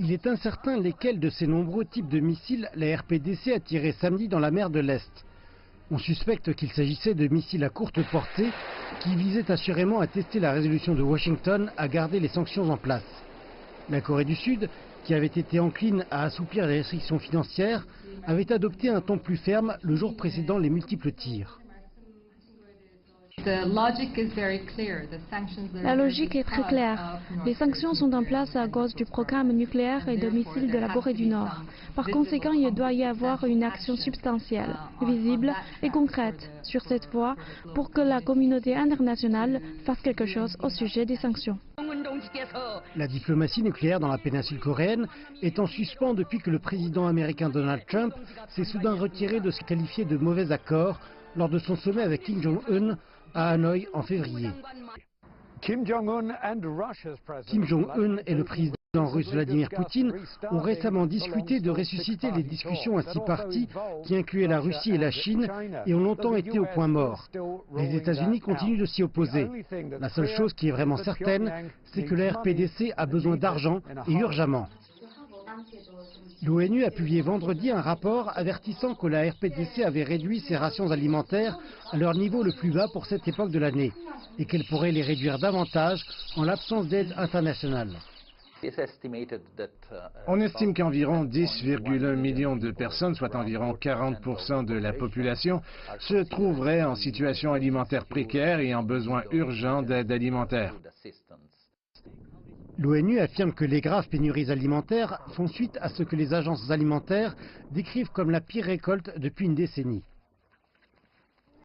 Il est incertain lesquels de ces nombreux types de missiles la RPDC a tiré samedi dans la mer de l'Est. On suspecte qu'il s'agissait de missiles à courte portée qui visaient assurément à tester la résolution de Washington à garder les sanctions en place. La Corée du Sud, qui avait été encline à assouplir les restrictions financières, avait adopté un ton plus ferme le jour précédant les multiples tirs. La logique est très claire. Les sanctions sont en place à cause du programme nucléaire et de missiles de la Corée du Nord. Par conséquent, il doit y avoir une action substantielle, visible et concrète sur cette voie pour que la communauté internationale fasse quelque chose au sujet des sanctions. La diplomatie nucléaire dans la péninsule coréenne est en suspens depuis que le président américain Donald Trump s'est soudain retiré de ce qualifié de mauvais accord lors de son sommet avec Kim Jong-un à Hanoï en février. Kim Jong-un et le président russe Vladimir Poutine ont récemment discuté de ressusciter les discussions à 6 parties qui incluaient la Russie et la Chine et ont longtemps été au point mort. Les États-Unis continuent de s'y opposer. La seule chose qui est vraiment certaine, c'est que la RPDC a besoin d'argent et urgemment. L'ONU a publié vendredi un rapport avertissant que la RPDC avait réduit ses rations alimentaires à leur niveau le plus bas pour cette époque de l'année et qu'elle pourrait les réduire davantage en l'absence d'aide internationale. On estime qu'environ 10,1 millions de personnes, soit environ 40% de la population, se trouveraient en situation alimentaire précaire et en besoin urgent d'aide alimentaire. L'ONU affirme que les graves pénuries alimentaires font suite à ce que les agences alimentaires décrivent comme la pire récolte depuis une décennie.